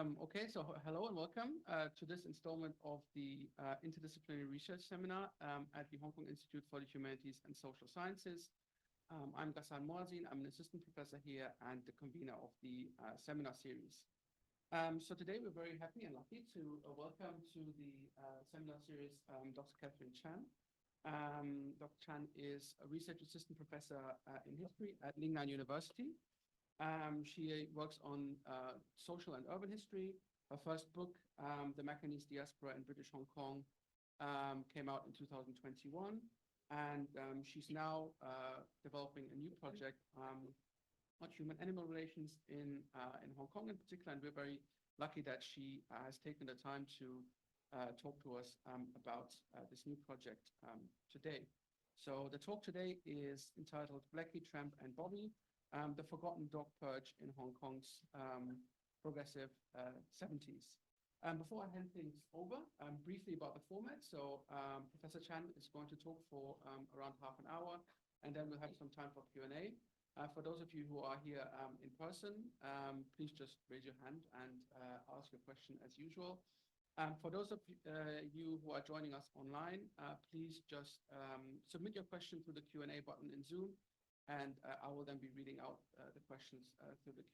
Okay, so hello and welcome to this installment of the Interdisciplinary Research Seminar at the Hong Kong Institute for the Humanities and Social Sciences. I'm Ghassan Moazin. I'm an assistant professor here and the convener of the seminar series. So today we're very happy and lucky to welcome to the seminar series Dr. Catherine Chan. Dr. Chan is a research assistant professor in history at Lingnan University. She works on social and urban history. Her first book, The Macanese Diaspora in British Hong Kong, came out in 2021. And she's now developing a new project on human-animal relations in Hong Kong in particular. And we're very lucky that she has taken the time to talk to us about this new project today. So the talk today is entitled Blacky, Tramp, and Bobby, the Forgotten Dog Purge in Hong Kong's progressive 70s. Before I hand things over, briefly about the format. So Professor Chan is going to talk for around half an hour, and then we'll have some time for Q&A. For those of you who are here in person, please just raise your hand and ask your question as usual. For those of you who are joining us online, please just submit your question through the Q&A button in Zoom, and I will then be reading out the questions through the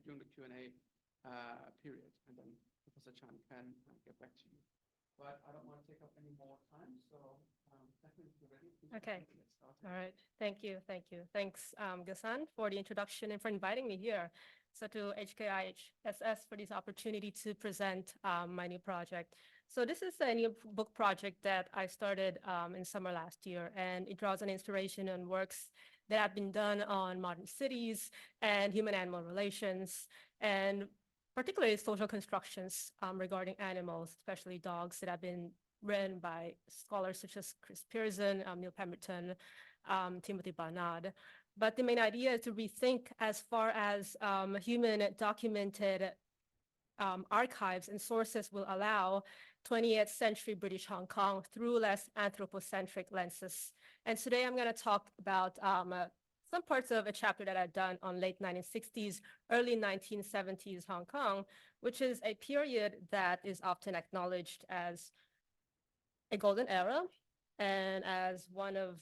during the Q&A period, and then Professor Chan can get back to you. But I don't want to take up any more time, so Catherine, if you're ready, please okay. Get started. All right. Thank you. Thanks, Ghassan, for the introduction and for inviting me here. So to HKIHSS for this opportunity to present my new project. So this is a new book project that I started in summer last year, and it draws on inspiration on works that have been done on modern cities and human-animal relations, and particularly social constructions regarding animals, especially dogs, that have been written by scholars such as Chris Pearson, Neil Pemberton, Timothy Barnard. But the main idea is to rethink as far as human documented archives and sources will allow 20th century British Hong Kong through less anthropocentric lenses. And today I'm going to talk about some parts of a chapter that I've done on late 1960s, early 1970s Hong Kong, which is a period that is often acknowledged as a golden era and as one of,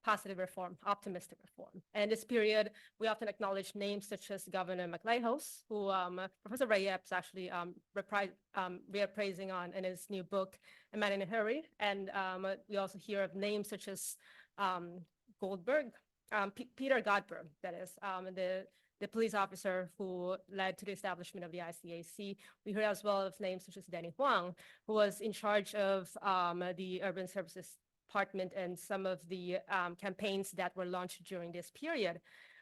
positive reform, optimistic reform. And this period, we often acknowledge names such as Governor McLehose, who Professor Ray Epps actually reappraising on in his new book, A Man in a Hurry. And we also hear of names such as Peter Godber, that is, the police officer who led to the establishment of the ICAC. We heard as well of names such as Danny Huang, who was in charge of the Urban Services Department and some of the campaigns that were launched during this period.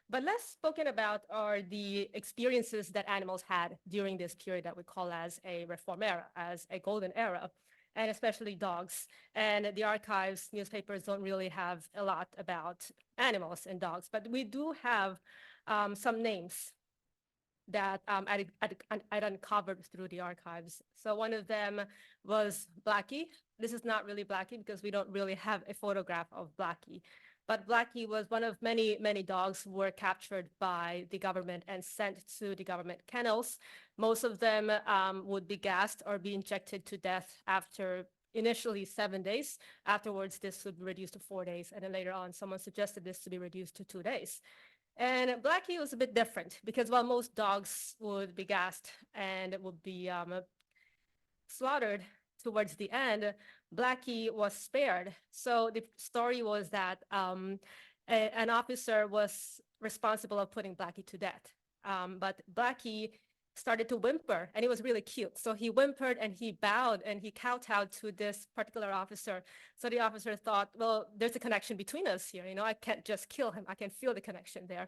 But less spoken about are the experiences that animals had during this period that we call as a reform era, as a golden era, and especially dogs. And the archives, newspapers don't really have a lot about animals and dogs, but we do have some names that I'd uncovered through the archives. So one of them was Blacky. This is not really Blacky because we don't really have a photograph of Blacky. But Blacky was one of many, many dogs who were captured by the government and sent to the government kennels. Most of them would be gassed or be injected to death after initially 7 days. Afterwards, this would be reduced to 4 days. And then later on, someone suggested this to be reduced to 2 days. And Blacky was a bit different because while most dogs would be gassed and would be slaughtered towards the end, Blacky was spared. So the story was that an officer was responsible of putting Blacky to death. But Blacky started to whimper, and he was really cute. So he whimpered and he bowed and he kowtowed to this particular officer. So the officer thought, well, there's a connection between us here. You know, I can't just kill him. I can feel the connection there.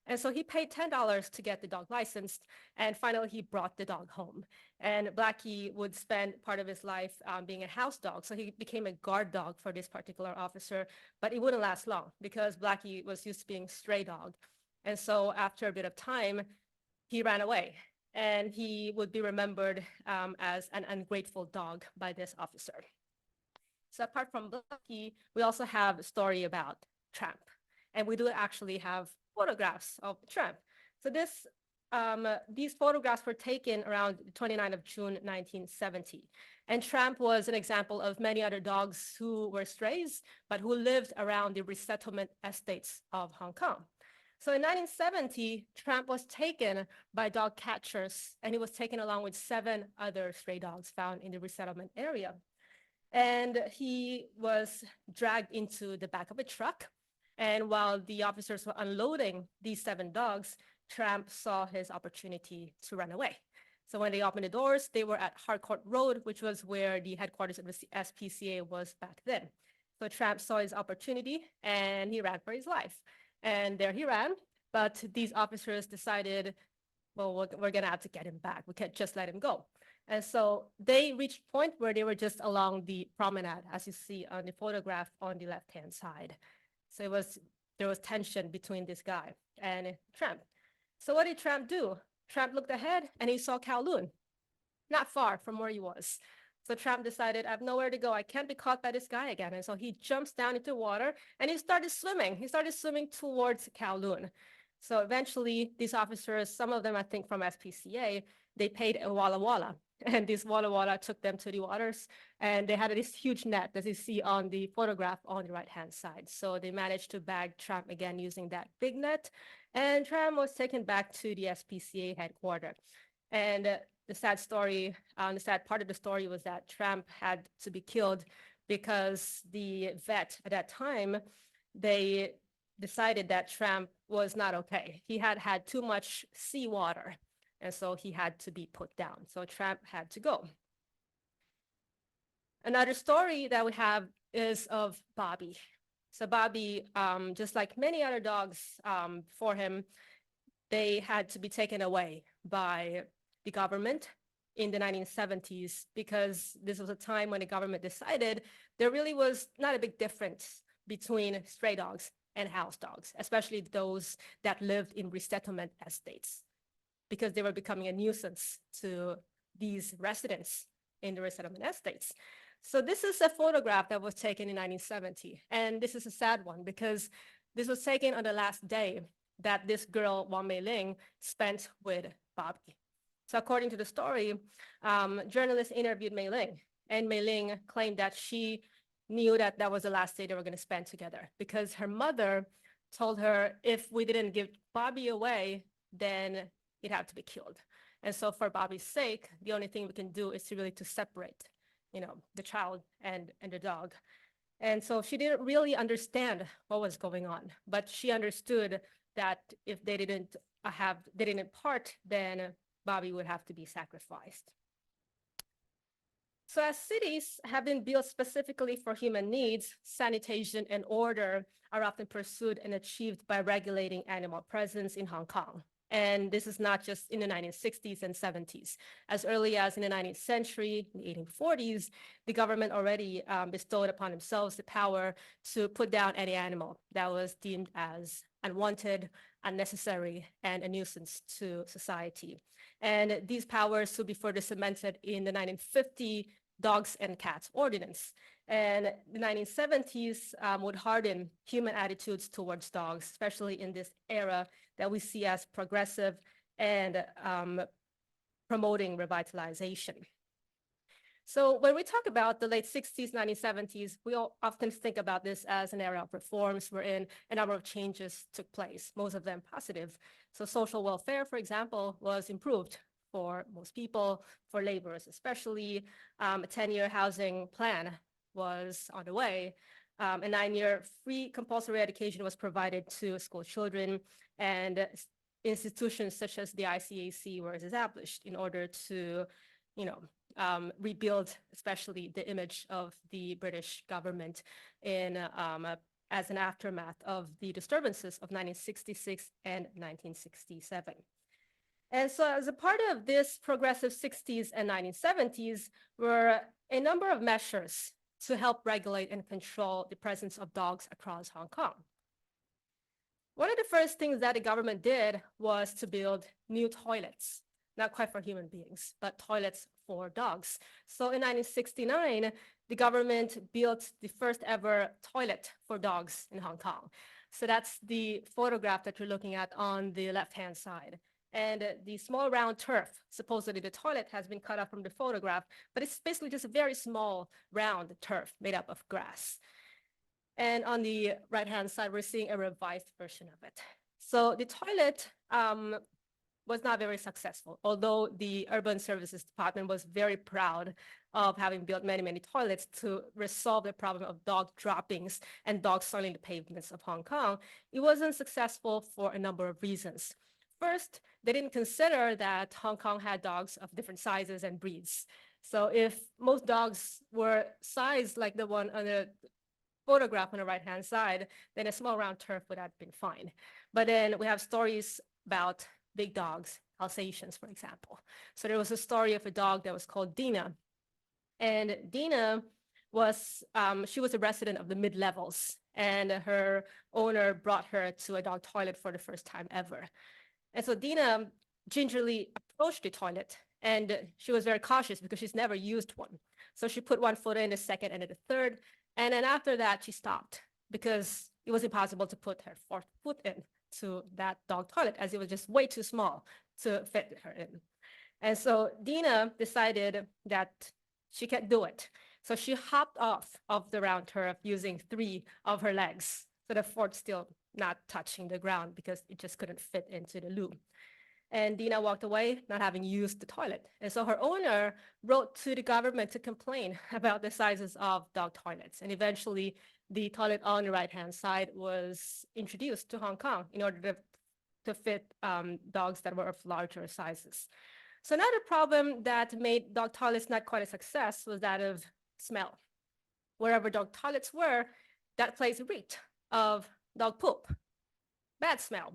And so he paid $10 to get the dog licensed. And finally, he brought the dog home. And Blacky would spend part of his life being a house dog. So he became a guard dog for this particular officer. But it wouldn't last long because Blacky was used to being a stray dog. And so after a bit of time, he ran away. And he would be remembered as an ungrateful dog by this officer. So apart from Blacky, we also have a story about Tramp. And we do actually have photographs of Tramp. So this these photographs were taken around 29th of June, 1970. And Tramp was an example of many other dogs who were strays, but who lived around the resettlement estates of Hong Kong. So in 1970, Tramp was taken by dog catchers, and he was taken along with 7 other stray dogs found in the resettlement area. And he was dragged into the back of a truck. And while the officers were unloading these 7 dogs, Tramp saw his opportunity to run away. So when they opened the doors, they were at Harcourt Road, which was where the headquarters of the SPCA was back then. So Tramp saw his opportunity and he ran for his life. And there he ran, but these officers decided, well, we're gonna have to get him back. We can't just let him go. And so they reached a point where they were just along the promenade, as you see on the photograph on the left-hand side. So there was tension between this guy and Tramp. So what did Tramp do? Tramp looked ahead and he saw Kowloon, not far from where he was. So Tramp decided, I have nowhere to go. I can't be caught by this guy again. And so he jumps down into water and he started swimming. He started swimming towards Kowloon. So eventually these officers, some of them I think from SPCA, they paid a Walla Walla. And this Walla Walla took them to the waters, and they had this huge net, as you see on the photograph on the right-hand side. So they managed to bag Tramp again using that big net, and Tramp was taken back to the SPCA headquarters. And the sad story, the sad part of the story was that Tramp had to be killed because the vet at that time, they decided that Tramp was not okay. He had had too much seawater. And so he had to be put down. So Tramp had to go. Another story that we have is of Bobby. So Bobby, just like many other dogs for him, they had to be taken away by the government in the 1970s because this was a time when the government decided there really was not a big difference between stray dogs and house dogs, especially those that lived in resettlement estates, because they were becoming a nuisance to these residents in the resettlement estates. So this is a photograph that was taken in 1970. And this is a sad one because this was taken on the last day that this girl, Wang Meiling, spent with Bobby. So according to the story, journalists interviewed Meiling, and Meiling claimed that she knew that that was the last day they were going to spend together because her mother told her if we didn't give Bobby away, then he'd have to be killed. And so for Bobby's sake, the only thing we can do is to separate, the child and the dog. And so she didn't really understand what was going on, but she understood that if they didn't part, then Bobby would have to be sacrificed. So as cities have been built specifically for human needs, sanitation and order are often pursued and achieved by regulating animal presence in Hong Kong. And this is not just in the 1960s and 70s. As early as in the 19th century, in the 1840s, the government already bestowed upon themselves the power to put down any animal that was deemed as unwanted, unnecessary, and a nuisance to society. And these powers would be further cemented in the 1950 Dogs and Cats Ordinance. And the 1970s would harden human attitudes towards dogs, especially in this era that we see as progressive and promoting revitalization. So when we talk about the late 60s, 1970s, we all often think about this as an era of reforms wherein a number of changes took place, most of them positive. So social welfare, for example, was improved for most people, for laborers especially. A 10-year housing plan was on the way. A 9-year free compulsory education was provided to school children, and institutions such as the ICAC were established in order to, rebuild especially the image of the British government in as an aftermath of the disturbances of 1966 and 1967. And so as a part of this progressive 60s and 1970s were a number of measures to help regulate and control the presence of dogs across Hong Kong. One of the first things that the government did was to build new toilets, not quite for human beings, but toilets for dogs. So in 1969, the government built the first ever toilet for dogs in Hong Kong. So that's the photograph that you're looking at on the left-hand side. And the small round turf, supposedly the toilet, has been cut off from the photograph, but it's basically just a very small round turf made up of grass. And on the right-hand side, we're seeing a revised version of it. So the toilet was not very successful, although the Urban Services Department was very proud of having built many, many toilets to resolve the problem of dog droppings and dogs soiling the pavements of Hong Kong. It wasn't successful for a number of reasons. First, they didn't consider that Hong Kong had dogs of different sizes and breeds. So if most dogs were sized like the one on the photograph on the right-hand side, then a small round turf would have been fine. But then we have stories about big dogs, Alsatians, for example. So there was a story of a dog that was called Dina. And Dina was, she was a resident of the mid-levels, and her owner brought her to a dog toilet for the first time ever. And so Dina gingerly approached the toilet, and she was very cautious because she's never used one. So she put one foot in, a second, and then a third. And then after that, she stopped because it was impossible to put her fourth foot in to that dog toilet, as it was just way too small to fit her in. And so Dina decided that she can't do it. So she hopped off of the round turf using 3 of her legs. So the fourth still not touching the ground because it just couldn't fit into the loop. And Dina walked away, not having used the toilet. And so her owner wrote to the government to complain about the sizes of dog toilets. And eventually the toilet on the right-hand side was introduced to Hong Kong in order to fit dogs that were of larger sizes. So another problem that made dog toilets not quite a success was that of smell. Wherever dog toilets were, that place reeked of dog poop, bad smell.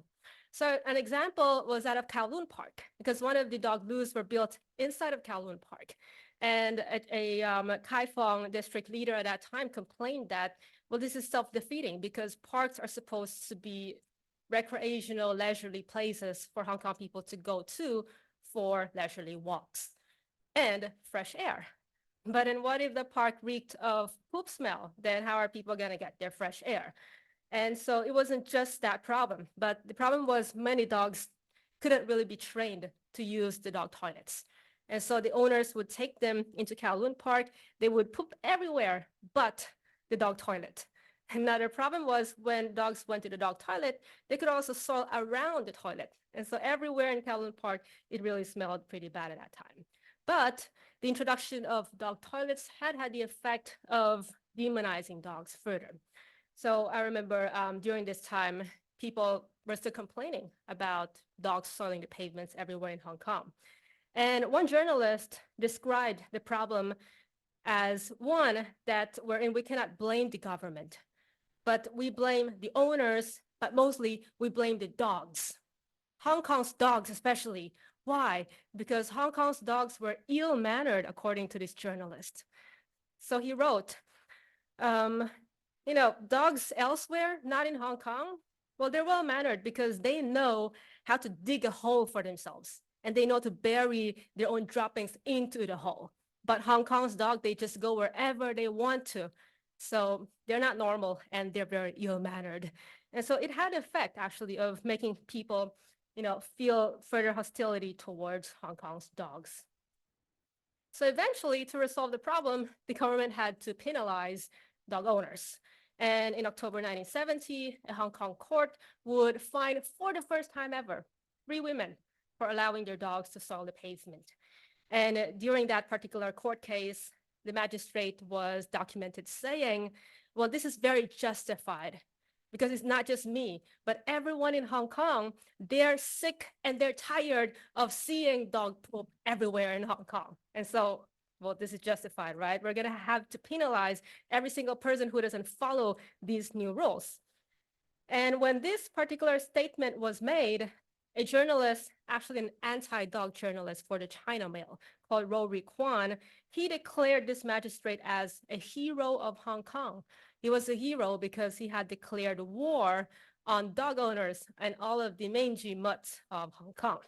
So an example was that of Kowloon Park, because one of the dog loos were built inside of Kowloon Park. And a Kai Phong district leader at that time complained that, well, this is self-defeating because parks are supposed to be recreational, leisurely places for Hong Kong people to go to for leisurely walks and fresh air. But then what if the park reeked of poop smell? Then how are people gonna get their fresh air? And so it wasn't just that problem, but the problem was many dogs couldn't really be trained to use the dog toilets. And so the owners would take them into Kowloon Park. They would poop everywhere but the dog toilet. Another problem was when dogs went to the dog toilet, they could also soil around the toilet. And so everywhere in Kowloon Park, it really smelled pretty bad at that time. But the introduction of dog toilets had the effect of demonizing dogs further. So I remember during this time, people were still complaining about dogs soiling the pavements everywhere in Hong Kong. And one journalist described the problem as one that wherein we cannot blame the government, but we blame the owners, but mostly we blame the dogs. Hong Kong's dogs especially. Why? Because Hong Kong's dogs were ill-mannered, according to this journalist. So he wrote, dogs elsewhere, not in Hong Kong, well, they're well-mannered because they know how to dig a hole for themselves and they know to bury their own droppings into the hole. But Hong Kong's dog, they just go wherever they want to. So they're not normal and they're very ill-mannered. And so it had an effect actually of making people, feel further hostility towards Hong Kong's dogs. So eventually, to resolve the problem, the government had to penalize dog owners. And in October 1970, a Hong Kong court would fine, for the first time ever, 3 women for allowing their dogs to soil the pavement. And during that particular court case, the magistrate was documented saying, well, this is very justified because it's not just me, but everyone in Hong Kong, they're sick and they're tired of seeing dog poop everywhere in Hong Kong. And so, well, this is justified, right? We're gonna have to penalize every single person who doesn't follow these new rules. And when this particular statement was made, a journalist, actually an anti-dog journalist for the China Mail called Rory Kwan, he declared this magistrate as a hero of Hong Kong. He was a hero because he had declared war on dog owners and all of the mangy mutts of Hong Kong.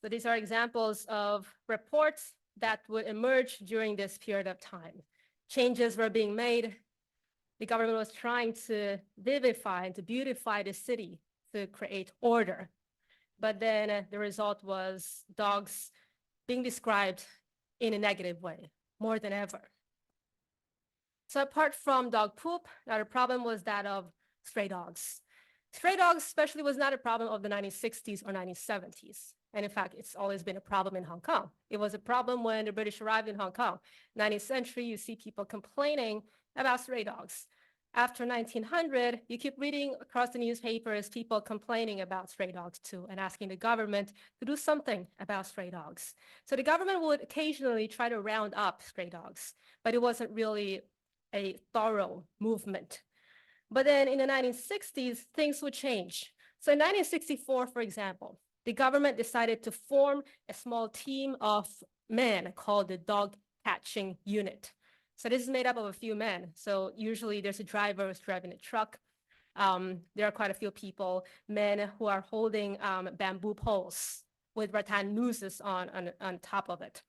So these are examples of reports that would emerge during this period of time. Changes were being made. The government was trying to vivify and to beautify the city to create order. But then the result was dogs being described in a negative way, more than ever. So apart from dog poop, another problem was that of stray dogs. Stray dogs especially was not a problem of the 1960s or 1970s. And in fact, it's always been a problem in Hong Kong. It was a problem when the British arrived in Hong Kong. 19th century, you see people complaining about stray dogs. After 1900, you keep reading across the newspapers, people complaining about stray dogs too, and asking the government to do something about stray dogs. So the government would occasionally try to round up stray dogs, but it wasn't really a thorough movement. But then in the 1960s, things would change. So in 1964, for example, the government decided to form a small team of men called the Dog Catching Unit. So this is made up of a few men. So usually there's a driver who's driving a truck. There are quite a few people, men who are holding bamboo poles with rattan nooses on top of it.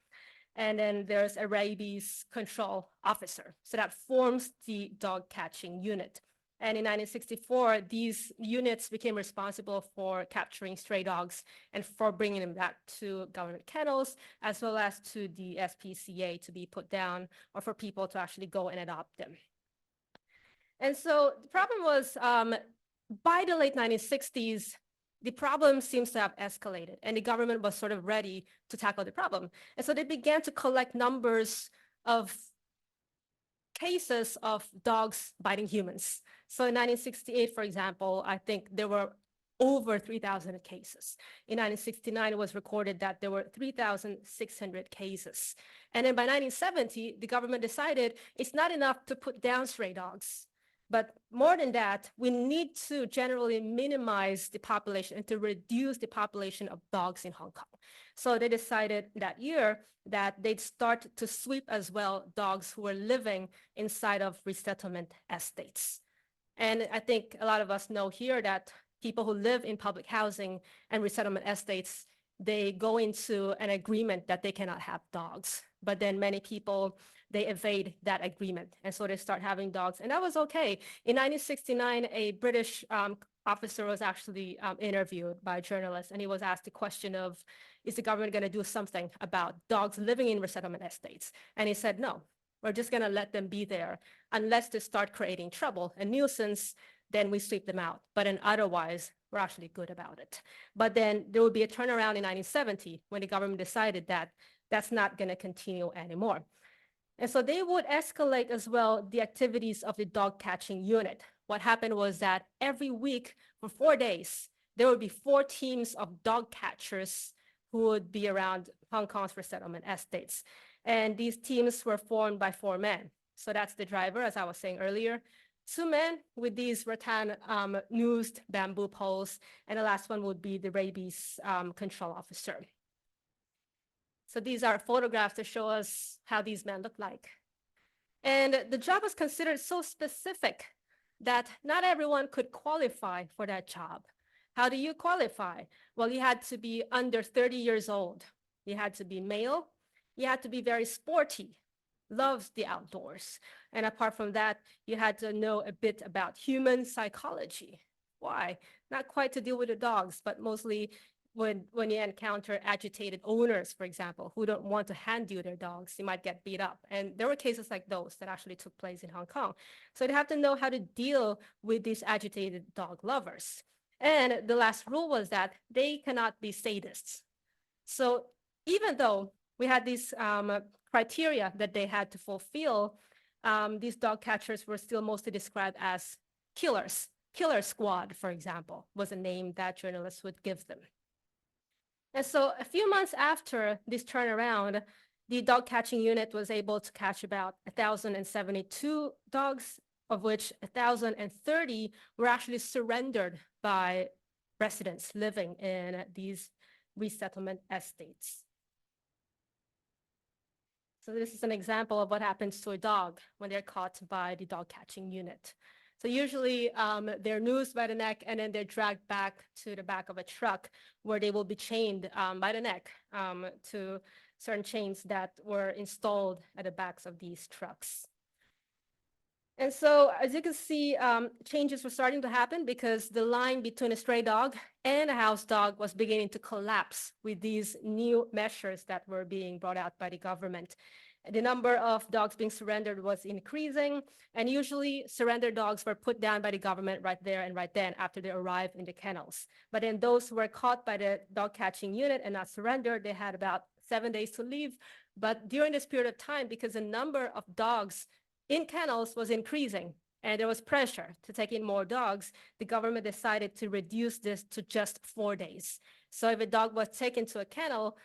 And then there's a rabies control officer. So that forms the dog catching unit. And in 1964, these units became responsible for capturing stray dogs and for bringing them back to government kennels, as well as to the SPCA to be put down, or for people to actually go and adopt them. And so the problem was, by the late 1960s, the problem seems to have escalated, and the government was sort of ready to tackle the problem. And so they began to collect numbers of cases of dogs biting humans. So in 1968, for example, I think there were over 3,000 cases. In 1969, it was recorded that there were 3,600 cases. And then by 1970, the government decided it's not enough to put down stray dogs. But more than that, we need to generally minimize the population and to reduce the population of dogs in Hong Kong. So they decided that year that they'd start to sweep as well dogs who were living inside of resettlement estates. And I think a lot of us know here that people who live in public housing and resettlement estates, they go into an agreement that they cannot have dogs. But then many people, they evade that agreement. And so they start having dogs. And that was okay. In 1969, a British officer was actually interviewed by a journalist. And he was asked the question of, is the government going to do something about dogs living in resettlement estates? And he said, no, we're just going to let them be there unless they start creating trouble and nuisance, then we sweep them out. But then otherwise, we're actually good about it. But then there would be a turnaround in 1970 when the government decided that that's not going to continue anymore. And so they would escalate as well the activities of the dog catching unit. What happened was that every week for 4 days, there would be 4 teams of dog catchers who would be around Hong Kong's resettlement estates. And these teams were formed by 4 men. So that's the driver, as I was saying earlier, 2 men with these rattan noosed bamboo poles, and the last one would be the rabies control officer. So these are photographs to show us how these men look like. And the job was considered so specific that not everyone could qualify for that job. How do you qualify? Well, you had to be under 30 years old. You had to be male. You had to be very sporty, loves the outdoors. And apart from that, you had to know a bit about human psychology. Why? Not quite to deal with the dogs, but mostly when you encounter agitated owners, for example, who don't want to hand you their dogs, you might get beat up. And there were cases like those that actually took place in Hong Kong. So you have to know how to deal with these agitated dog lovers. And the last rule was that they cannot be sadists. So even though we had these criteria that they had to fulfill, these dog catchers were still mostly described as killers. Killer squad, for example, was a name that journalists would give them. And so a few months after this turnaround, the dog catching unit was able to catch about 1,072 dogs, of which 1,030 were actually surrendered by residents living in these resettlement estates. So this is an example of what happens to a dog when they're caught by the dog catching unit. So usually they're noosed by the neck and then they're dragged back to the back of a truck where they will be chained by the neck to certain chains that were installed at the backs of these trucks. And so, as you can see, changes were starting to happen because the line between a stray dog and a house dog was beginning to collapse with these new measures that were being brought out by the government. The number of dogs being surrendered was increasing, and usually surrendered dogs were put down by the government right there and right then after they arrived in the kennels. But then those who were caught by the dog catching unit and not surrendered, they had about 7 days to leave. But during this period of time, because the number of dogs in kennels was increasing and there was pressure to take in more dogs, the government decided to reduce this to just 4 days. So if a dog was taken to a kennel,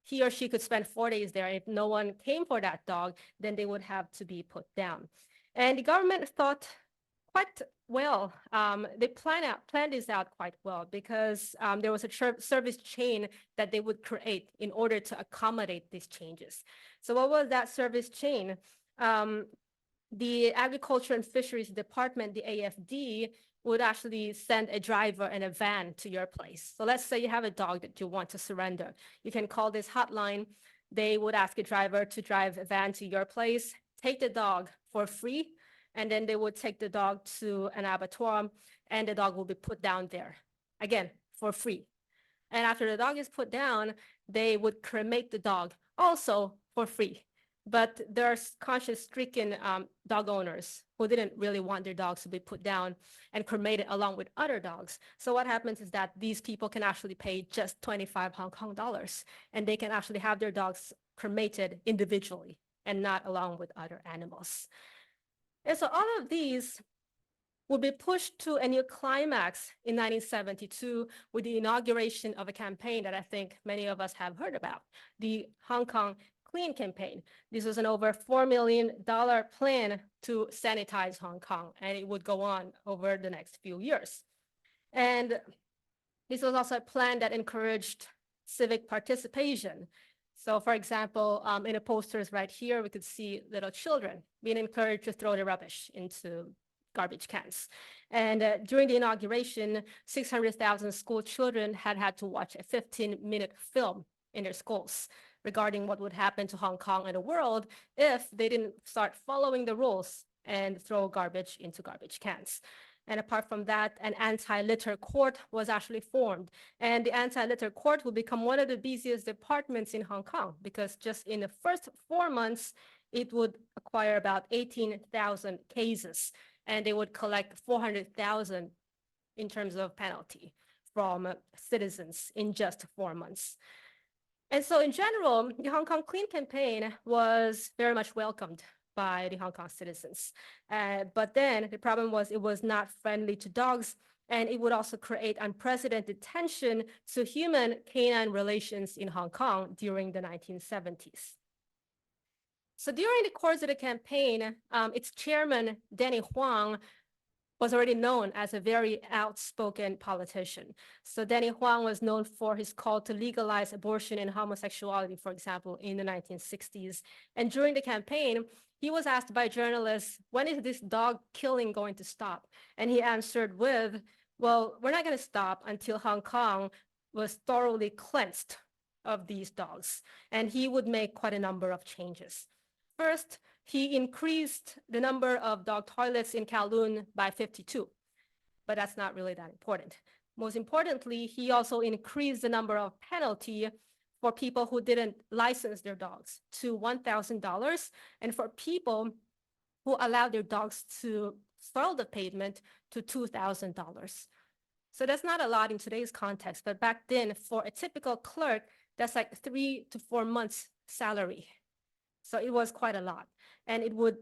he or she could spend 4 days there. If no one came for that dog, then they would have to be put down. And the government thought quite well. They planned this out quite well because there was a service chain that they would create in order to accommodate these changes. So what was that service chain? The Agriculture and Fisheries Department, the AFD, would actually send a driver and a van to your place. So let's say you have a dog that you want to surrender. You can call this hotline. They would ask a driver to drive a van to your place, take the dog for free, and then they would take the dog to an abattoir, and the dog will be put down there, again, for free. And after the dog is put down, they would cremate the dog, also for free. But there are conscience-stricken dog owners who didn't really want their dogs to be put down and cremated along with other dogs. So what happens is that these people can actually pay just 25 Hong Kong dollars, and they can actually have their dogs cremated individually and not along with other animals. And so all of these would be pushed to a new climax in 1972 with the inauguration of a campaign that I think many of us have heard about, the Hong Kong Clean campaign. This was an over $4 million plan to sanitize Hong Kong, and it would go on over the next few years. And this was also a plan that encouraged civic participation. So for example, in the posters right here, we could see little children being encouraged to throw the rubbish into garbage cans. And during the inauguration, 600,000 school children had to watch a 15-minute film in their schools regarding what would happen to Hong Kong and the world if they didn't start following the rules and throw garbage into garbage cans. And apart from that, an anti-litter court was actually formed. And the anti-litter court will become one of the busiest departments in Hong Kong because just in the first 4 months, it would acquire about 18,000 cases, and they would collect 400,000 in terms of penalty from citizens in just 4 months. And so in general, the Hong Kong Clean campaign was very much welcomed by the Hong Kong citizens. But then the problem was it was not friendly to dogs, and it would also create unprecedented tension to human-canine relations in Hong Kong during the 1970s. So during the course of the campaign, its chairman, Danny Huang, was already known as a very outspoken politician. So Danny Huang was known for his call to legalize abortion and homosexuality, for example, in the 1960s. And during the campaign, he was asked by journalists, when is this dog killing going to stop? And he answered with, well, we're not going to stop until Hong Kong was thoroughly cleansed of these dogs. And he would make quite a number of changes. First, he increased the number of dog toilets in Kowloon by 52, but that's not really that important. Most importantly, he also increased the number of penalty for people who didn't license their dogs to $1,000, and for people who allowed their dogs to soil the pavement to $2,000. So that's not a lot in today's context, but back then for a typical clerk, that's like 3 to 4 months salary. So it was quite a lot, and it would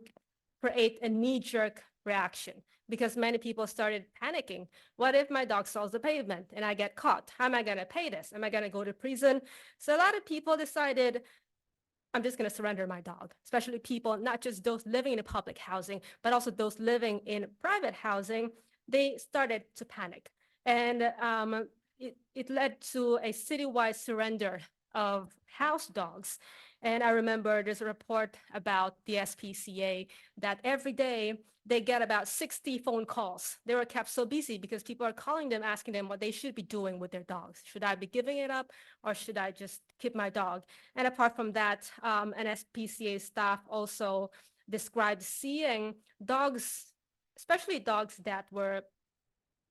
create a knee-jerk reaction because many people started panicking. What if my dog soils the pavement and I get caught? How am I going to pay this? Am I going to go to prison? So a lot of people decided, I'm just going to surrender my dog, especially people, not just those living in public housing, but also those living in private housing. They started to panic, and it led to a citywide surrender of house dogs. And I remember there's a report about the SPCA that every day they get about 60 phone calls. They were kept so busy because people are calling them, asking them what they should be doing with their dogs. Should I be giving it up, or should I just keep my dog? And apart from that, an SPCA staff also described seeing dogs, especially dogs that were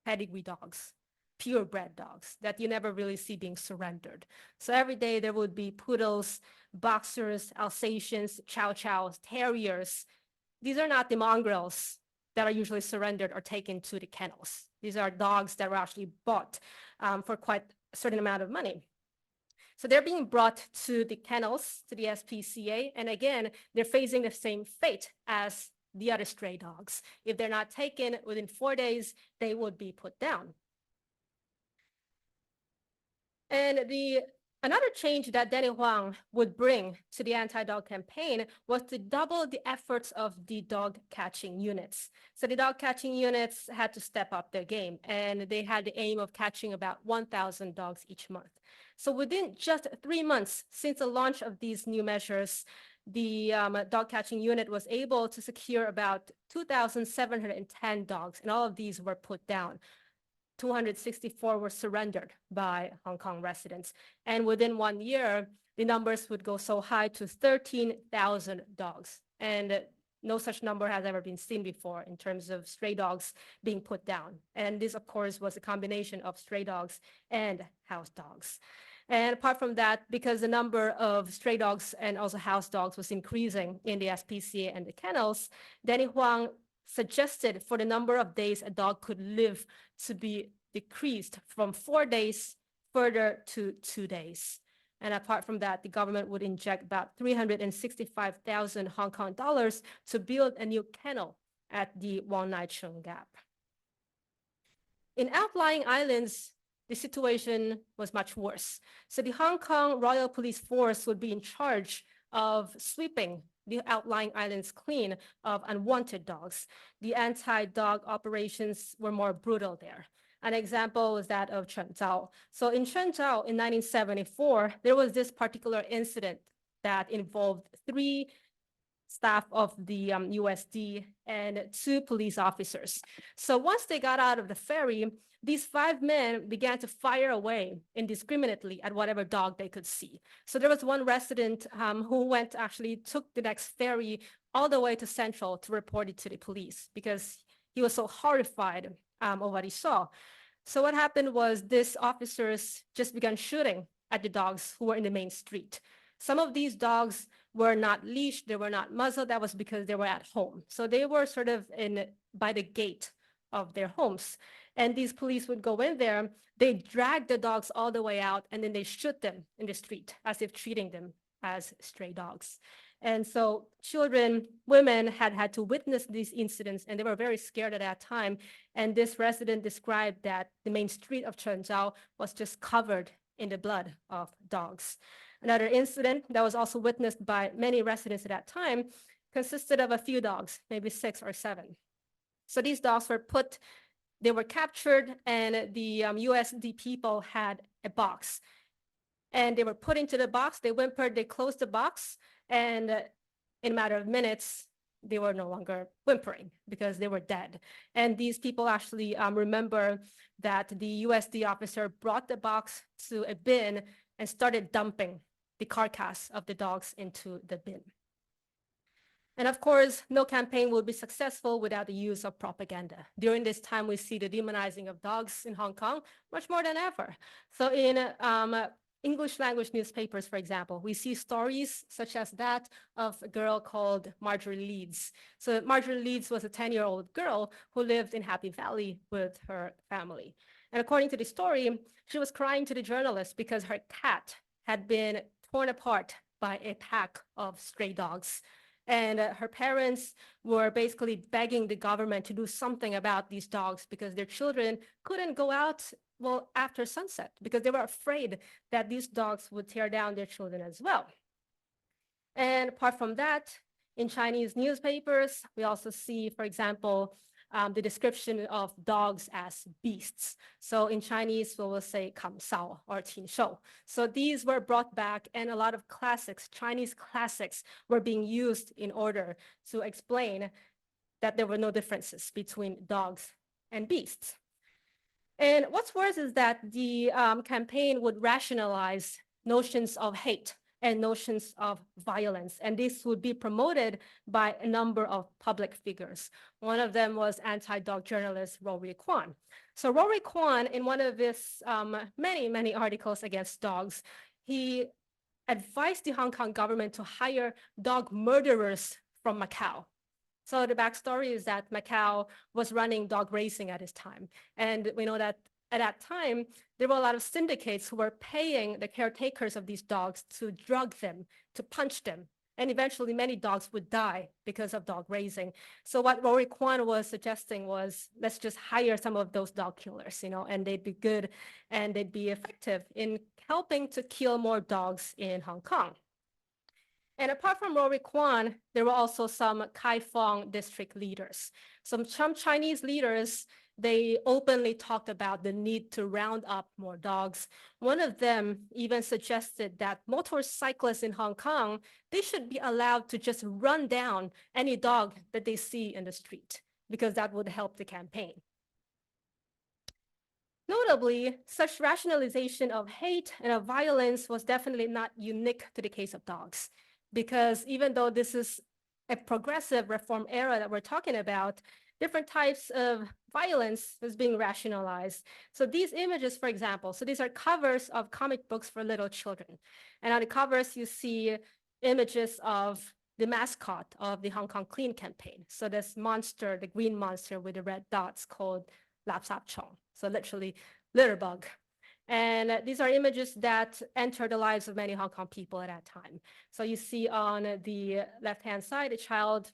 pedigree dogs, purebred dogs that you never really see being surrendered. So every day there would be poodles, boxers, Alsatians, chow chows, terriers. These are not the mongrels that are usually surrendered or taken to the kennels. These are dogs that were actually bought for quite a certain amount of money. So they're being brought to the kennels, to the SPCA, and again, they're facing the same fate as the other stray dogs. If they're not taken within 4 days, they would be put down. And another change that Danny Huang would bring to the anti-dog campaign was to double the efforts of the dog catching units. So the dog catching units had to step up their game, and they had the aim of catching about 1,000 dogs each month. So within just 3 months since the launch of these new measures, the dog catching unit was able to secure about 2,710 dogs, and all of these were put down. 264 were surrendered by Hong Kong residents. And within 1 year, the numbers would go so high to 13,000 dogs. And no such number has ever been seen before in terms of stray dogs being put down. And this, of course, was a combination of stray dogs and house dogs. And apart from that, because the number of stray dogs and also house dogs was increasing in the SPCA and the kennels, Danny Huang suggested for the number of days a dog could live to be decreased from 4 days further to 2 days. And apart from that, the government would inject about 365,000 Hong Kong dollars to build a new kennel at the Wong Nai Chung Gap. In outlying islands, the situation was much worse. So the Hong Kong Royal Police Force would be in charge of sweeping the outlying islands clean of unwanted dogs. The anti-dog operations were more brutal there. An example was that of Chenzhou. So in Chenzhou in 1974, there was this particular incident that involved 3 staff of the USD and 2 police officers. So once they got out of the ferry, these 5 men began to fire away indiscriminately at whatever dog they could see. So there was one resident who took the next ferry all the way to Central to report it to the police because he was so horrified of what he saw. So what happened was these officers just began shooting at the dogs who were in the main street. Some of these dogs were not leashed, they were not muzzled. That was because they were at home. So they were sort of by the gate of their homes. And these police would go in there, they drag the dogs all the way out, and then they shoot them in the street as if treating them as stray dogs. And so children, women had to witness these incidents, and they were very scared at that time. And this resident described that the main street of Chenzhou was just covered in the blood of dogs. Another incident that was also witnessed by many residents at that time consisted of a few dogs, maybe 6 or 7. So these dogs they were captured, and the USD people had a box. And they were put into the box, they whimpered, they closed the box, and in a matter of minutes, they were no longer whimpering because they were dead. And these people actually remember that the USD officer brought the box to a bin and started dumping the carcass of the dogs into the bin. And of course, no campaign will be successful without the use of propaganda. During this time, we see the demonizing of dogs in Hong Kong much more than ever. So in English language newspapers, for example, we see stories such as that of a girl called Marjorie Leeds. So Marjorie Leeds was a 10-year-old girl who lived in Happy Valley with her family. And according to the story, she was crying to the journalist because her cat had been torn apart by a pack of stray dogs. And her parents were basically begging the government to do something about these dogs because their children couldn't go out, well, after sunset because they were afraid that these dogs would tear down their children as well. And apart from that, in Chinese newspapers, we also see, for example, the description of dogs as beasts. So in Chinese, we will say kam sao or 禽兽. So these were brought back, and a lot of classics, Chinese classics, were being used in order to explain that there were no differences between dogs and beasts. And what's worse is that the campaign would rationalize notions of hate and notions of violence. And this would be promoted by a number of public figures. One of them was anti-dog journalist Rory Kwan. So Rory Kwan, in one of his many articles against dogs, he advised the Hong Kong government to hire dog murderers from Macau. So the backstory is that Macau was running dog racing at his time. And we know that at that time, there were a lot of syndicates who were paying the caretakers of these dogs to drug them, to punch them. And eventually many dogs would die because of dog raising. So what Rory Kwan was suggesting was, let's just hire some of those dog killers, and they'd be good and they'd be effective in helping to kill more dogs in Hong Kong. And apart from Rory Kwan, there were also some Kai Phong district leaders. Some Chinese leaders, they openly talked about the need to round up more dogs. One of them even suggested that motorcyclists in Hong Kong, they should be allowed to just run down any dog that they see in the street, because that would help the campaign. Notably, such rationalization of hate and of violence was definitely not unique to the case of dogs, because even though this is a progressive reform era that we're talking about, different types of violence is being rationalized. So these images, for example, so these are covers of comic books for little children. And on the covers, you see images of the mascot of the Hong Kong Clean campaign. So this monster, the green monster with the red dots called Lap Sap Chong. So literally litter bug. And these are images that enter the lives of many Hong Kong people at that time. So you see on the left-hand side, a child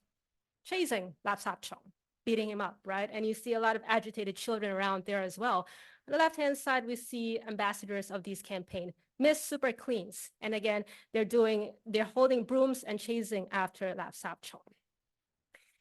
chasing Lap Sap Chong, beating him up, right? And you see a lot of agitated children around there as well. On the left-hand side, we see ambassadors of these campaigns, Miss Super Cleans. And again, they're holding brooms and chasing after Lap Sap Chong.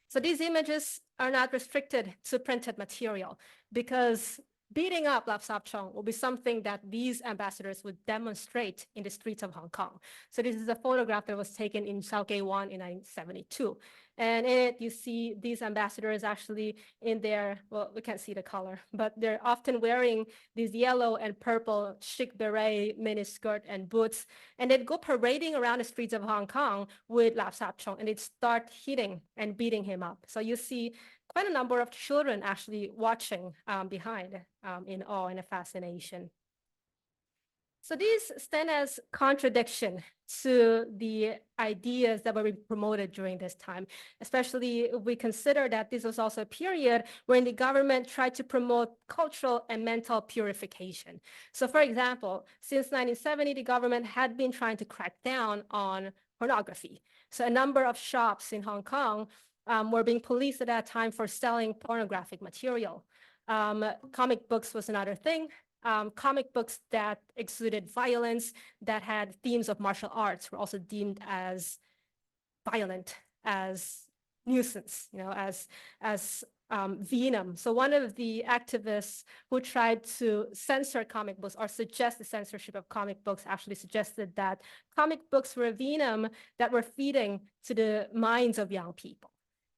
So these images are not restricted to printed material, because beating up Lap Sap Chong will be something that these ambassadors would demonstrate in the streets of Hong Kong. So this is a photograph that was taken in South Gate 1 in 1972. And in it, you see these ambassadors actually in their, well, we can't see the color, but they're often wearing these yellow and purple chic beret, miniskirt, and boots. And they'd go parading around the streets of Hong Kong with Lap Sap Chong, and they'd start hitting and beating him up. So you see quite a number of children actually watching behind in awe and a fascination. So these stand as contradiction to the ideas that were being promoted during this time, especially if we consider that this was also a period when the government tried to promote cultural and mental purification. So for example, since 1970, the government had been trying to crack down on pornography. So a number of shops in Hong Kong were being policed at that time for selling pornographic material. Comic books was another thing. Comic books that exuded violence, that had themes of martial arts, were also deemed as violent, as nuisance, as venom. So one of the activists who tried to censor comic books or suggest the censorship of comic books actually suggested that comic books were a venom that were feeding to the minds of young people.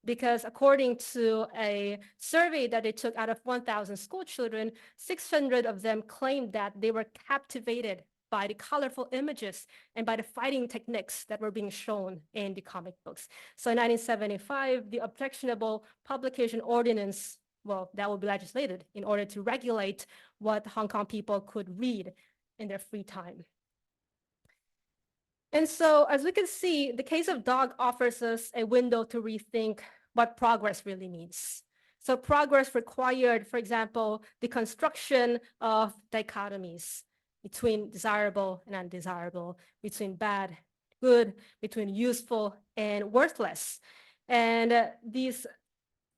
Because according to a survey that they took out of 1,000 school children, 600 of them claimed that they were captivated by the colorful images and by the fighting techniques that were being shown in the comic books. So in 1975, the Objectionable Publication Ordinance, well, that will be legislated in order to regulate what Hong Kong people could read in their free time. And so, as we can see, the case of dog offers us a window to rethink what progress really means. So progress required, for example, the construction of dichotomies between desirable and undesirable, between bad, good, between useful and worthless. And these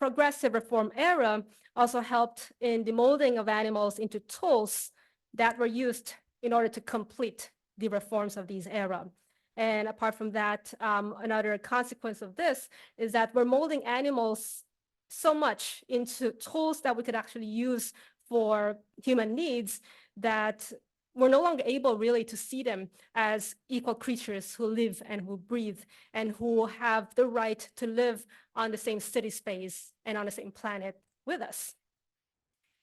progressive reform era also helped in the molding of animals into tools that were used in order to complete the reforms of these era. And apart from that, another consequence of this is that we're molding animals so much into tools that we could actually use for human needs that we're no longer able really to see them as equal creatures who live and who breathe and who have the right to live on the same city space and on the same planet with us.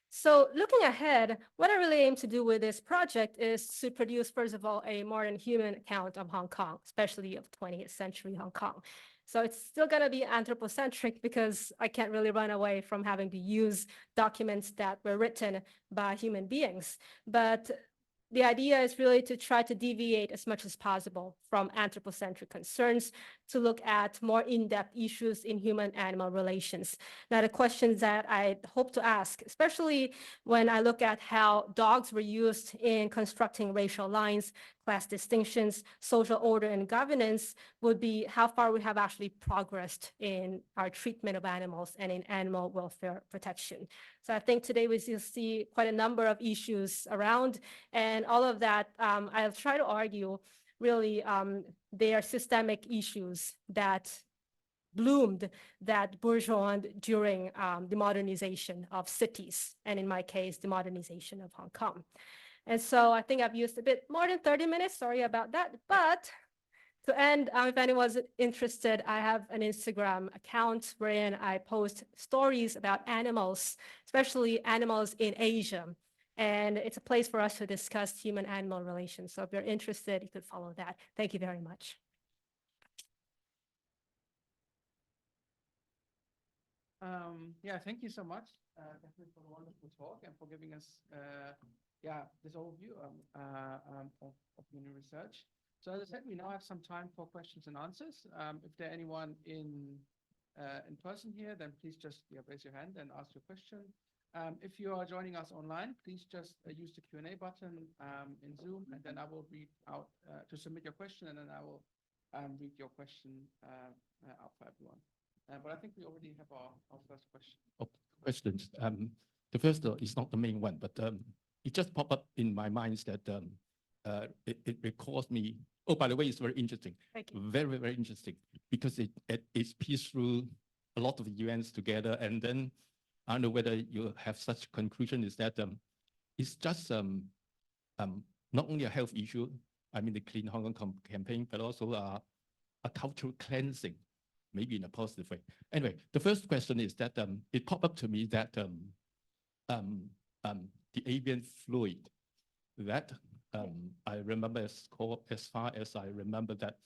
So looking ahead, what I really aim to do with this project is to produce, first of all, a modern human account of Hong Kong, especially of 20th century Hong Kong. So it's still going to be anthropocentric because I can't really run away from having to use documents that were written by human beings. But the idea is really to try to deviate as much as possible from anthropocentric concerns to look at more in-depth issues in human-animal relations. Now, the questions that I hope to ask, especially when I look at how dogs were used in constructing racial lines, class distinctions, social order and governance, would be how far we have actually progressed in our treatment of animals and in animal welfare protection. So I think today we still see quite a number of issues around, and all of that, I'll try to argue really they are systemic issues that bloomed, that burgeoned during the modernization of cities, and in my case, the modernization of Hong Kong. And so I think I've used a bit more than 30 minutes, sorry about that. But to end, if anyone's interested, I have an Instagram account wherein I post stories about animals, especially animals in Asia. And it's a place for us to discuss human-animal relations. So if you're interested, you could follow that. Thank you very much. Yeah, thank you so much, Catherine, for the wonderful talk and for giving us, this overview of human research. So as I said, we now have some time for questions and answers. If there anyone in person here, then please just raise your hand and ask your question. If you are joining us online, please just use the Q&A button in Zoom, and then I will read out to submit your question, and then I will read your question out for everyone. But I think we already have our first question. Oh, questions. The first is not the main one, but it just popped up in my mind that it recalls me. Oh, by the way, it's very interesting. Thank you. Very, very interesting because it's pieced through a lot of events together. And then I don't know whether you have such conclusion is that it's just not only a health issue, I mean the Clean Hong Kong campaign, but also a cultural cleansing, maybe in a positive way. Anyway, the first question is that it popped up to me that the avian fluid that I remember as far as I remember that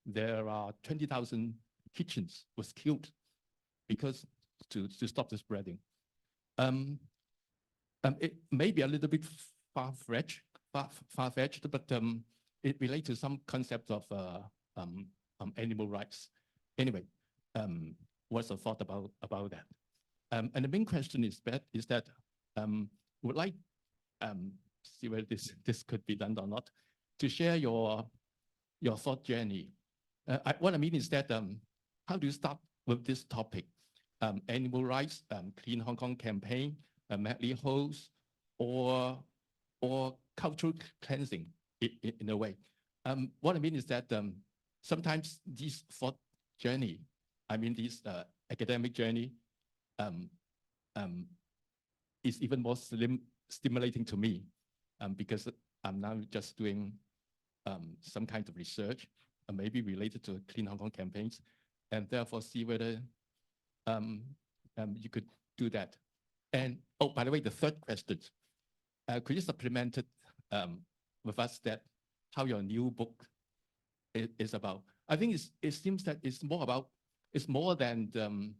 there are 20,000 kitchens was killed because to stop the spreading. It may be a little bit far-fetched, but it relates to some concept of animal rights. Anyway, what's the thought about that? And the main question is that would like see whether this could be done or not, to share your thought journey. What I mean is that how do you start with this topic? Animal rights, Clean Hong Kong campaign, Medley host, or cultural cleansing in a way. What I mean is that sometimes this thought journey, I mean this academic journey, is even more stimulating to me because I'm now just doing some kind of research, maybe related to Clean Hong Kong campaigns, and therefore see whether you could do that. And oh, by the way, the third question, could you supplement it with us that how your new book is about? I think it seems that it's more than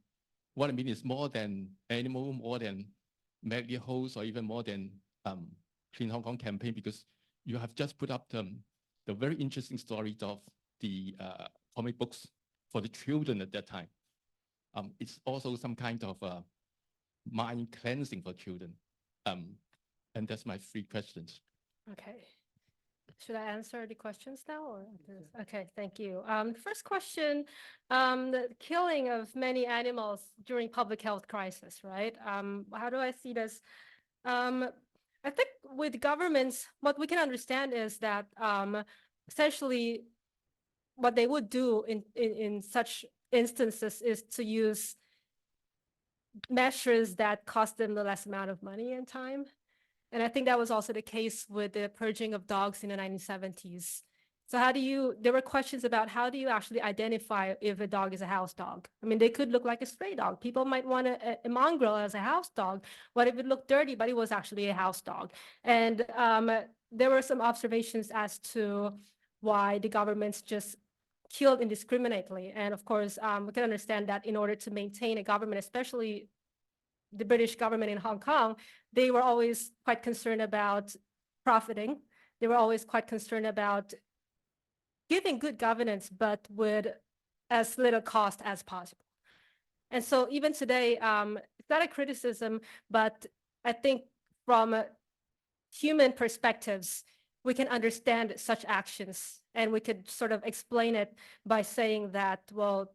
what I mean is more than animal, more than Medley host, or even more than Clean Hong Kong campaign, because you have just put up the very interesting story of the comic books for the children at that time. It's also some kind of mind cleansing for children. And that's my 3 questions. Okay. Should I answer the questions now? Or okay, thank you. First question, the killing of many animals during public health crisis, right? How do I see this? I think with governments, what we can understand is that essentially what they would do in such instances is to use measures that cost them the less amount of money and time. And I think that was also the case with the purging of dogs in the 1970s So there were questions about how do you actually identify if a dog is a house dog? I mean, they could look like a stray dog. People might want a mongrel as a house dog. What if it looked dirty, but it was actually a house dog? And there were some observations as to why the governments just killed indiscriminately. And of course, we can understand that in order to maintain a government, especially the British government in Hong Kong, they were always quite concerned about profiting. They were always quite concerned about giving good governance, but with as little cost as possible. And so even today, it's not a criticism, but I think from human perspectives, we can understand such actions, and we could sort of explain it by saying that, well,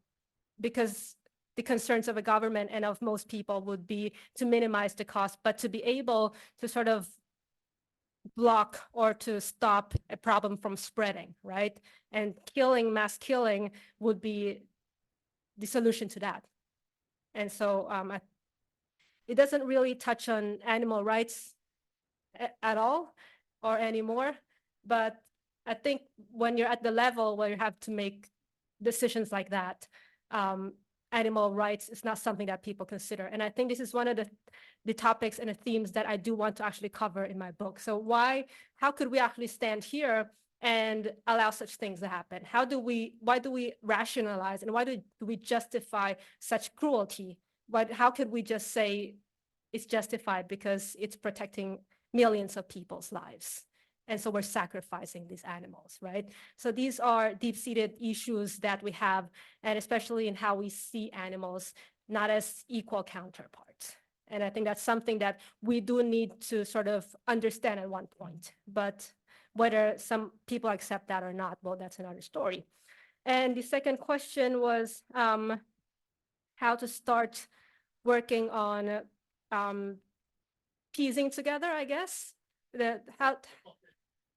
because the concerns of a government and of most people would be to minimize the cost, but to be able to sort of block or to stop a problem from spreading, right? And mass killing would be the solution to that. And so it doesn't really touch on animal rights at all or anymore. But I think when you're at the level where you have to make decisions like that, animal rights is not something that people consider. And I think this is one of the topics and the themes that I do want to actually cover in my book. So how could we actually stand here and allow such things to happen? Why do we rationalize, and why do we justify such cruelty? How could we just say it's justified because it's protecting millions of people's lives? And so we're sacrificing these animals, right? So these are deep-seated issues that we have, and especially in how we see animals, not as equal counterparts. And I think that's something that we do need to sort of understand at one point. But whether some people accept that or not, well, that's another story. And the second question was how to start working on piecing together, I guess.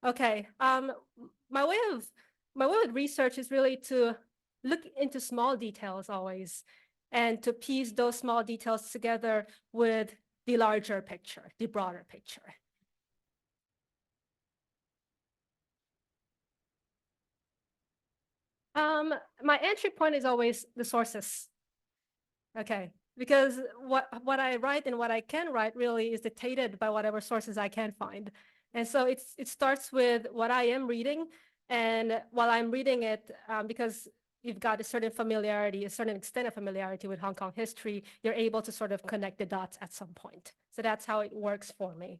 Okay. My way with research is really to look into small details always, and to piece those small details together with the larger picture, the broader picture. My entry point is always the sources. Okay, because what I write and what I can write really is dictated by whatever sources I can find. And so it starts with what I am reading, and while I'm reading it, because you've got a certain familiarity, a certain extent of familiarity with Hong Kong history, you're able to sort of connect the dots at some point. So that's how it works for me.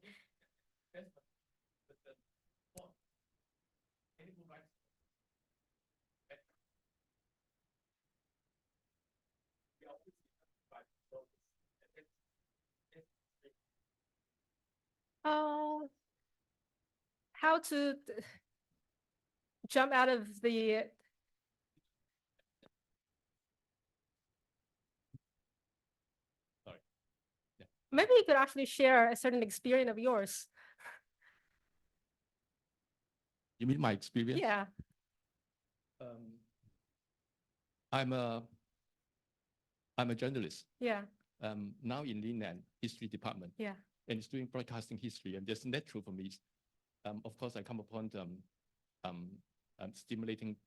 How to jump out of the maybe you could actually share a certain experience of yours. You mean my experience? Yeah. I'm a journalist. Yeah. Now in Lingnan History Department. Yeah. And it's doing broadcasting history, and that's natural for me. Of course, I come upon stimulating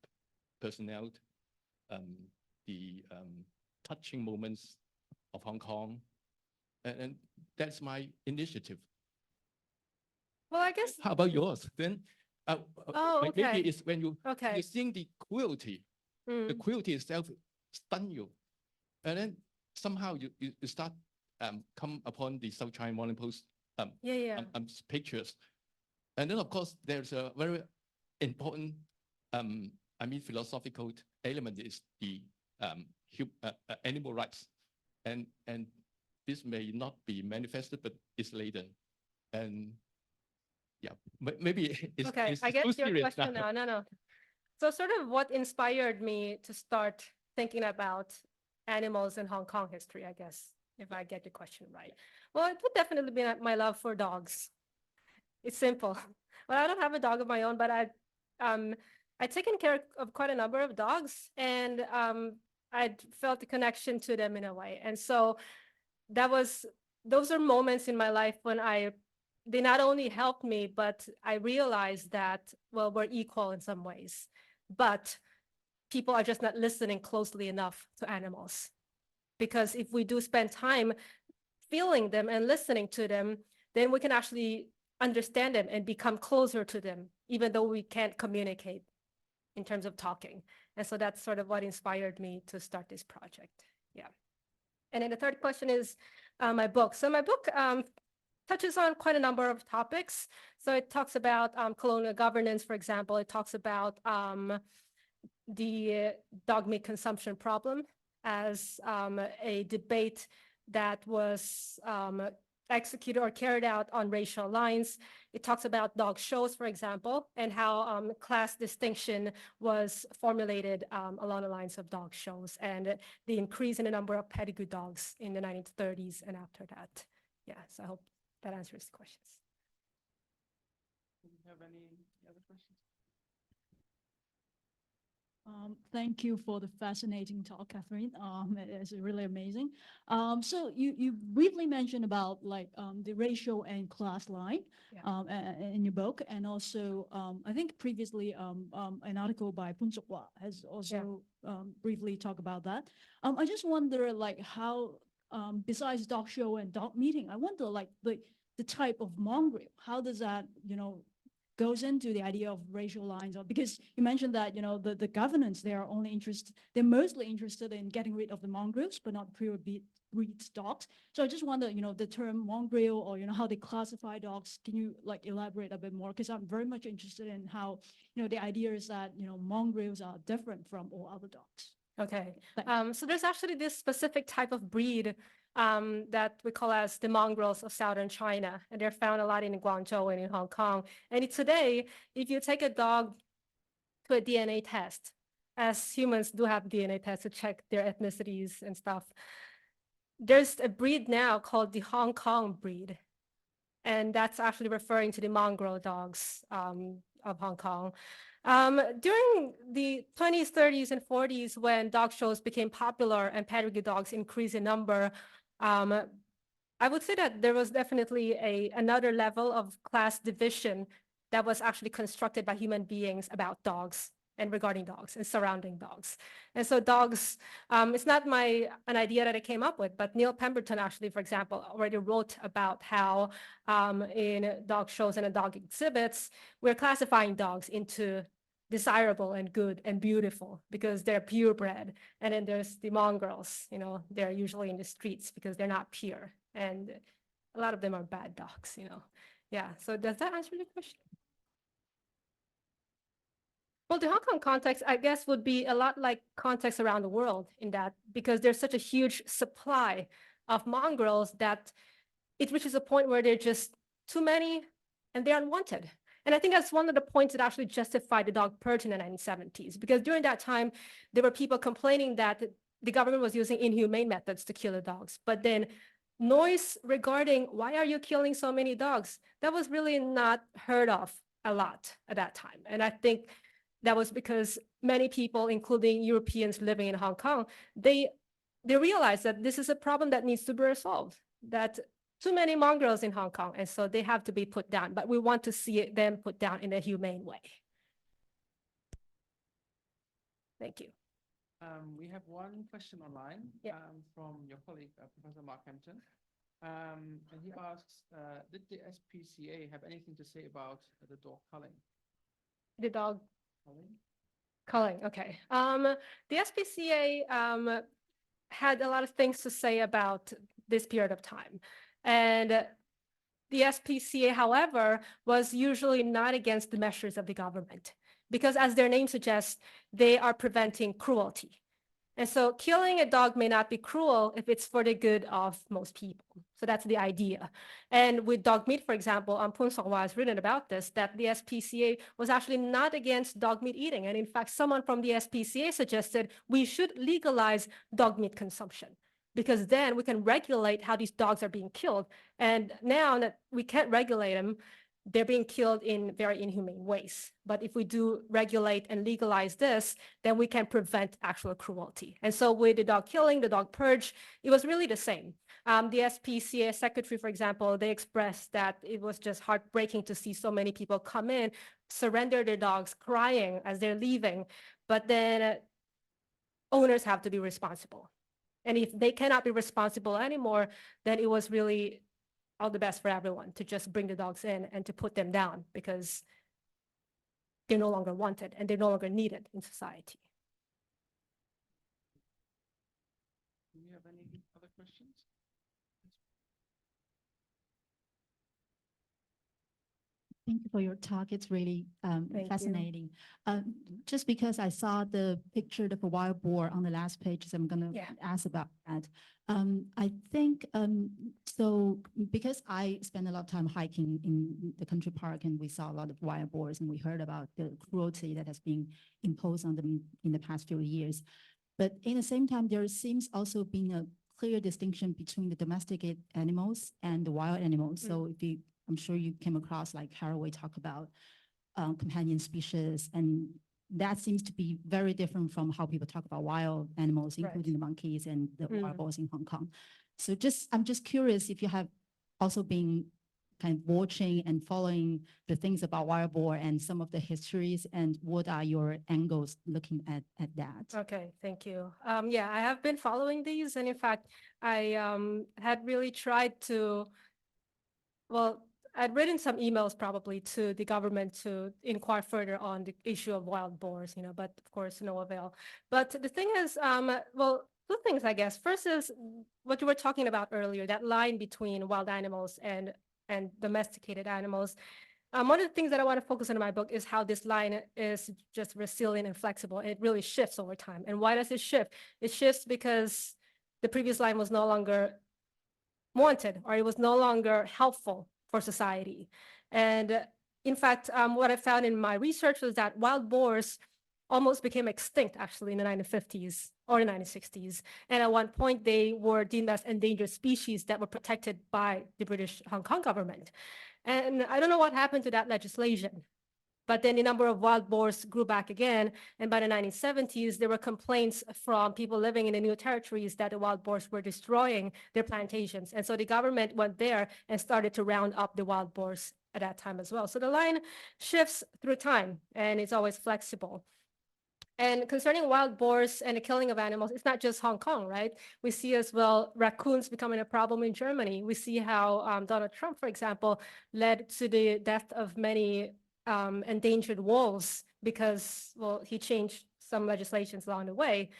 personnel, the touching moments of Hong Kong, and that's my initiative. Well, I guess. How about yours? Then, okay. Maybe it's when you're seeing the cruelty. The cruelty itself stun you, and then somehow you start come upon the South China Morning Post pictures, and then of course there's a very important philosophical element is the animal rights, and this may not be manifested, but it's later, and yeah, maybe it's okay. It's I get your serious question now. No. So sort of what inspired me to start thinking about animals in Hong Kong history, I guess, if I get the question right. Well, it would definitely be my love for dogs. It's simple. Well, I don't have a dog of my own, but I'd taken care of quite a number of dogs, and I'd felt a connection to them in a way. And so those are moments in my life when I they not only helped me, but I realized that, well, we're equal in some ways, but people are just not listening closely enough to animals. Because if we do spend time feeling them and listening to them, then we can actually understand them and become closer to them, even though we can't communicate in terms of talking. And so that's sort of what inspired me to start this project. Yeah. And then the third question is my book. So my book touches on quite a number of topics. So it talks about colonial governance, for example. It talks about the dog meat consumption problem as a debate that was executed or carried out on racial lines. It talks about dog shows, for example, and how class distinction was formulated along the lines of dog shows and the increase in the number of pedigree dogs in the 1930s and after that. Yeah, so I hope that answers the questions. Do you have any other questions? Thank you for the fascinating talk, Catherine. It's really amazing. So you briefly mentioned about like the racial and class line in your book, and also I think previously an article by Pun Sok-hwa has also briefly talked about that. I just wonder like how besides dog show and dog meeting, I wonder like the type of mongrel, how does that goes into the idea of racial lines, or because you mentioned that the governance, they're mostly interested in getting rid of the mongrels but not pure breed dogs. So I just wonder the term mongrel, or how they classify dogs, can you like elaborate a bit more, because I'm very much interested in how the idea is that mongrels are different from all other dogs. Okay, so there's actually this specific type of breed that we call as the mongrels of southern China, and they're found a lot in Guangzhou and in Hong Kong. And today, if you take a dog to a DNA test, as humans do have DNA tests to check their ethnicities and stuff, there's a breed now called the Hong Kong breed, and that's actually referring to the mongrel dogs of Hong Kong. During the 20s, 30s, and 40s, when dog shows became popular and pedigree dogs increased in number, I would say that there was definitely another level of class division that was actually constructed by human beings about dogs and regarding dogs and surrounding dogs. And so dogs, it's not an idea that I came up with, but Neil Pemberton actually, for example, already wrote about how in dog shows and in dog exhibits, we're classifying dogs into desirable and good and beautiful because they're purebred. And then there's the mongrels, they're usually in the streets because they're not pure. And a lot of them are bad dogs, Yeah, so does that answer your question? Well, the Hong Kong context, I guess, would be a lot like context around the world in that, because there's such a huge supply of mongrels that it reaches a point where there are just too many and they're unwanted. And I think that's one of the points that actually justified the dog purge in the 1970s, because during that time, there were people complaining that the government was using inhumane methods to kill the dogs. But then noise regarding why are you killing so many dogs, that was really not heard of a lot at that time. And I think that was because many people, including Europeans living in Hong Kong, they realized that this is a problem that needs to be resolved, that too many mongrels in Hong Kong, and so they have to be put down, but we want to see them put down in a humane way. Thank you. We have one question online from your colleague, Professor Mark Hampton. And he asks, did the SPCA have anything to say about the dog culling? The dog culling, okay. The SPCA had a lot of things to say about this period of time. And the SPCA, however, was usually not against the measures of the government, because as their name suggests, they are preventing cruelty. And so killing a dog may not be cruel if it's for the good of most people. So that's the idea. And with dog meat, for example, Pun Sok-hwa has written about this, that the SPCA was actually not against dog meat eating. And in fact, someone from the SPCA suggested we should legalize dog meat consumption, because then we can regulate how these dogs are being killed. And now that we can't regulate them, they're being killed in very inhumane ways. But if we do regulate and legalize this, then we can prevent actual cruelty. And so with the dog killing, the dog purge, it was really the same. The SPCA secretary, for example, they expressed that it was just heartbreaking to see so many people come in, surrender their dogs, crying as they're leaving. But then owners have to be responsible. And if they cannot be responsible anymore, then it was really all the best for everyone to just bring the dogs in and to put them down because they're no longer wanted and they're no longer needed in society. Do you have any other questions? Thank you for your talk. It's really Thank you. fascinating. Just because I saw the picture of a wild boar on the last page, so I'm going to Yeah. ask about that. I think, so because I spent a lot of time hiking in the country park and we saw a lot of wild boars and we heard about the cruelty that has been imposed on them in the past few years. But in the same time, there seems also being a clear distinction between the domesticated animals and the wild animals. So if you, I'm sure you came across like Haraway talk about companion species, and that seems to be very different from how people talk about wild animals, including the monkeys and the wild boars in Hong Kong. So I'm just curious if you have also been kind of watching and following the things about wild boar and some of the histories, and what are your angles looking at that? Okay, thank you. Yeah, I have been following these, and in fact, I had really tried to, well, I'd written some emails probably to the government to inquire further on the issue of wild boars, you know, but of course, no avail. But the thing is, well, two things, I guess. First is what you were talking about earlier, that line between wild animals and domesticated animals. One of the things that I want to focus on in my book is how this line is just resilient and flexible. And it really shifts over time. And why does it shift? It shifts because the previous line was no longer wanted, or it was no longer helpful for society. And in fact, what I found in my research was that wild boars almost became extinct actually in the 1950s or the 1960s. And at one point they were deemed as endangered species that were protected by the British Hong Kong government. And I don't know what happened to that legislation, but then the number of wild boars grew back again. And by the 1970s, there were complaints from people living in the new territories that the wild boars were destroying their plantations. And so the government went there and started to round up the wild boars at that time as well. So the line shifts through time and it's always flexible. And concerning wild boars and the killing of animals, it's not just Hong Kong, right? We see as well raccoons becoming a problem in Germany. We see how Donald Trump, for example, led to the death of many endangered wolves because, well, he changed some legislations along the way.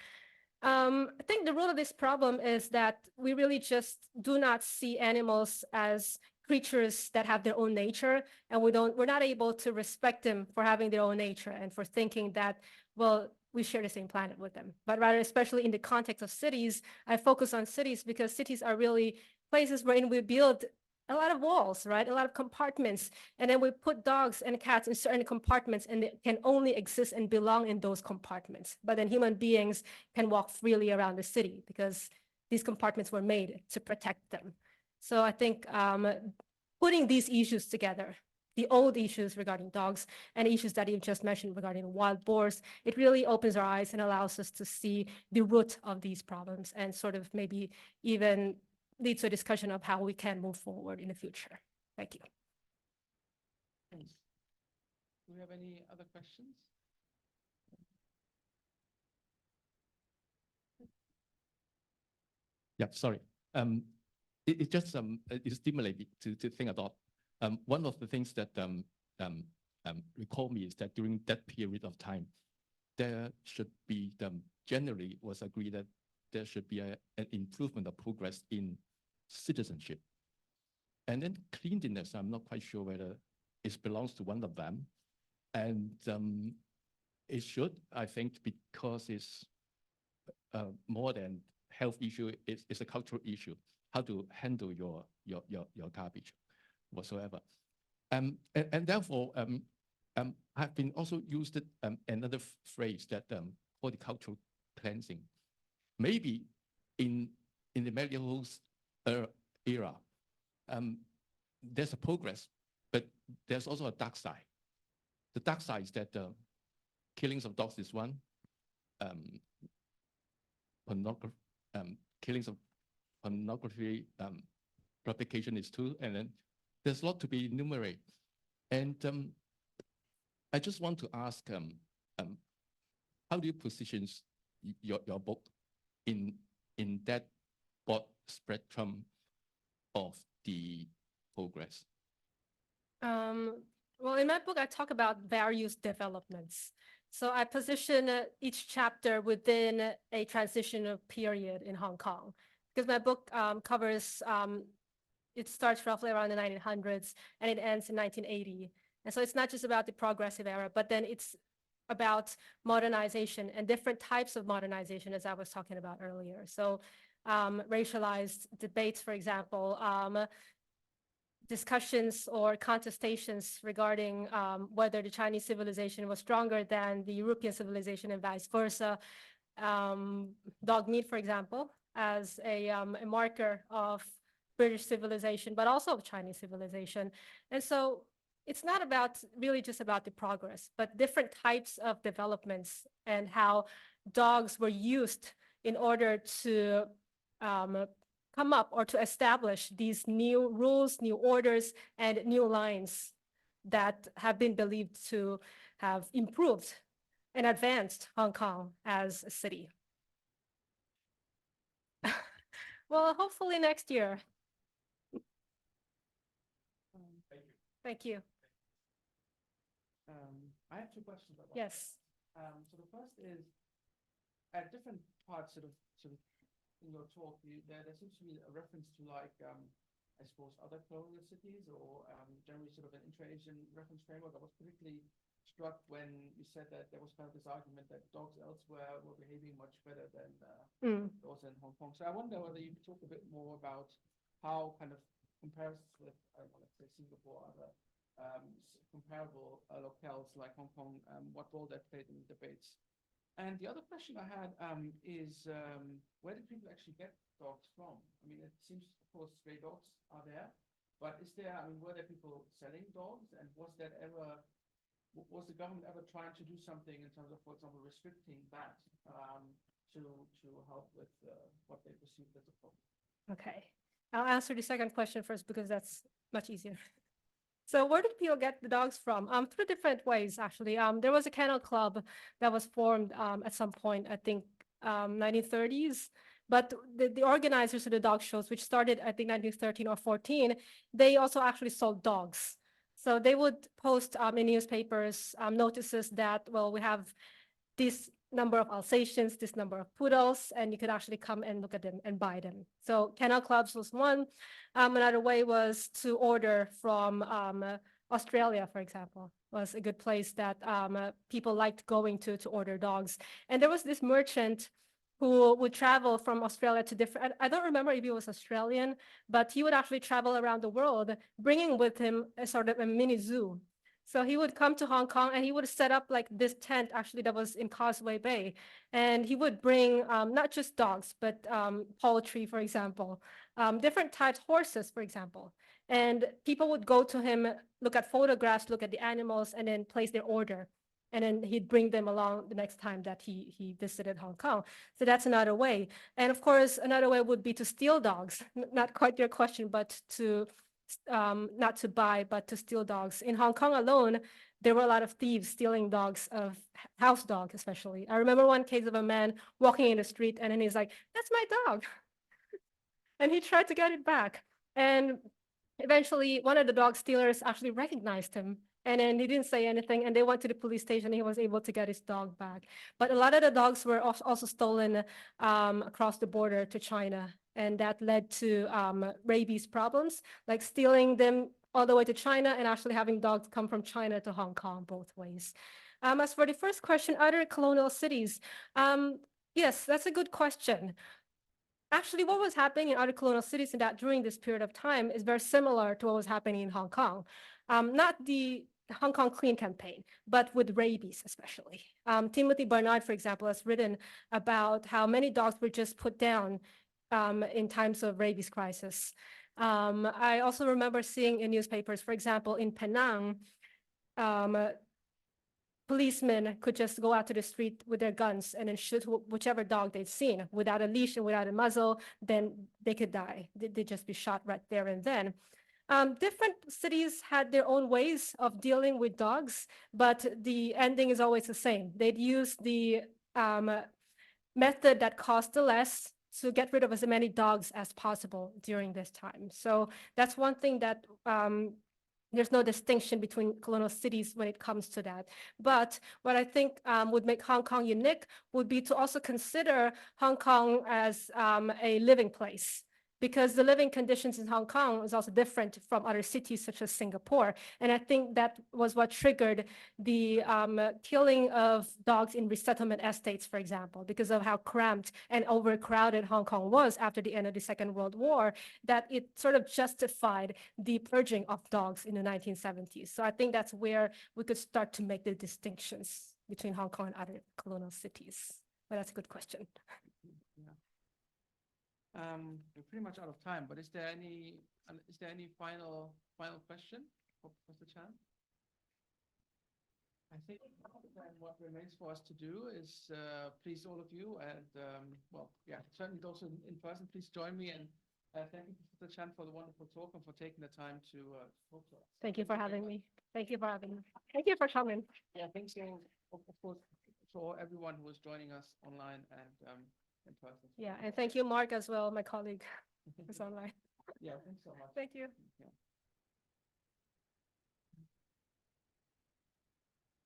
I think the root of this problem is that we really just do not see animals as creatures that have their own nature, and we're not able to respect them for having their own nature and for thinking that, well, we share the same planet with them. But rather, especially in the context of cities, I focus on cities because cities are really places wherein we build a lot of walls, right? A lot of compartments. And then we put dogs and cats in certain compartments and they can only exist and belong in those compartments. But then human beings can walk freely around the city because these compartments were made to protect them. So I think putting these issues together, the old issues regarding dogs and issues that you just mentioned regarding wild boars, it really opens our eyes and allows us to see the root of these problems and sort of maybe even lead to a discussion of how we can move forward in the future. Thank you. Thanks. Do we have any other questions? Yeah, sorry. It just it stimulated to think about. One of the things that recall me is that during that period of time, there should be generally was agreed that there should be an improvement of progress in citizenship. And then cleanliness, I'm not quite sure whether it belongs to one of them. And it should, I think, because it's more than health issue, it's a cultural issue, how to handle your garbage whatsoever. And therefore, I've been also used another phrase that horticultural cleansing. Maybe in the medieval era, there's a progress, but there's also a dark side. The dark side is that killings of dogs is one, killings of pornography publication is two, and then there's a lot to be enumerate. And I just want to ask, how do you position your book in that broad spectrum of the progress? Well, in my book, I talk about various developments. So I position each chapter within a transitional period in Hong Kong, because my book covers, it starts roughly around the 1900s and it ends in 1980. And so it's not just about the progressive era, but then it's about modernization and different types of modernization, as I was talking about earlier. So racialized debates, for example, discussions or contestations regarding whether the Chinese civilization was stronger than the European civilization and vice versa. Dog meat, for example, as a marker of British civilization, but also of Chinese civilization. And so it's not about really just about the progress, but different types of developments and how dogs were used in order to come up or to establish these new rules, new orders, and new lines that have been believed to have improved and advanced Hong Kong as a city. Well, hopefully next year. Thank you. Thank you. I have two questions about that. Yes. So the first is, at different parts sort of in your talk, there seems to be a reference to like, I suppose, other colonial cities or generally sort of an inter-Asian reference framework. I was particularly struck when you said that there was kind of this argument that dogs elsewhere were behaving much better than those in Hong Kong. So I wonder whether you could talk a bit more about how kind of comparisons with, let's say, Singapore, other comparable locales like Hong Kong, what role that played in the debates. And the other question I had is, where did people actually get dogs from? I mean, it seems, of course, stray dogs are there, but is there, I mean, were there people selling dogs? And was the government ever trying to do something in terms of, for example, restricting that to help with what they perceived as a problem? Okay. I'll answer the second question first because that's much easier. So where did people get the dogs from? Through different ways, actually. There was a kennel club that was formed at some point, I think 1930s. But the organizers of the dog shows, which started, I think, 1913 or 14, they also actually sold dogs. So they would post in newspapers notices that, well, we have this number of Alsatians, this number of poodles, and you could actually come and look at them and buy them. So kennel clubs was one. Another way was to order from Australia, for example, was a good place that people liked going to order dogs. And there was this merchant who would travel from Australia to different, I don't remember if he was Australian, but he would actually travel around the world, bringing with him a sort of a mini zoo. So he would come to Hong Kong and he would set up like this tent actually that was in Causeway Bay. And he would bring not just dogs, but poultry, for example, different types, horses, for example. And people would go to him, look at photographs, look at the animals, and then place their order. And then he'd bring them along the next time that he visited Hong Kong. So that's another way. And of course, another way would be to steal dogs. Not quite your question, but to not to buy, but to steal dogs. In Hong Kong alone, there were a lot of thieves stealing dogs, of house dogs especially. I remember one case of a man walking in the street and then he's like, "That's my dog." And he tried to get it back. And eventually one of the dog stealers actually recognized him. And then he didn't say anything, and they went to the police station. He was able to get his dog back. But a lot of the dogs were also stolen across the border to China. And that led to rabies problems, like stealing them all the way to China and actually having dogs come from China to Hong Kong both ways. As for the first question, other colonial cities, yes, that's a good question. Actually, what was happening in other colonial cities in that during this period of time is very similar to what was happening in Hong Kong. Not the Hong Kong Clean campaign, but with rabies especially. Timothy Barnard, for example, has written about how many dogs were just put down in times of rabies crisis. I also remember seeing in newspapers, for example, in Penang, policemen could just go out to the street with their guns and then shoot whichever dog they'd seen without a leash and without a muzzle, then they could die. They'd just be shot right there and then. Different cities had their own ways of dealing with dogs, but the ending is always the same. They'd use the method that cost the less to get rid of as many dogs as possible during this time. So that's one thing that there's no distinction between colonial cities when it comes to that. But what I think would make Hong Kong unique would be to also consider Hong Kong as a living place, because the living conditions in Hong Kong is also different from other cities such as Singapore. And I think that was what triggered the killing of dogs in resettlement estates, for example, because of how cramped and overcrowded Hong Kong was after the end of the Second World War, that it sort of justified the purging of dogs in the 1970s. So I think that's where we could start to make the distinctions between Hong Kong and other colonial cities. But that's a good question. We're pretty much out of time, but is there any final question for Professor Chan? I think then what remains for us to do is please all of you and well, yeah, certainly those in person, please join me and thank you, Professor Chan, for the wonderful talk and for taking the time to talk to us. Thank you for having me. Thank you for having me. Thank you for coming. Yeah, thanks of course for everyone who is joining us online and in person. Yeah, and thank you, Mark, as well, my colleague who's online. Yeah, thanks so much. Thank you. Yeah.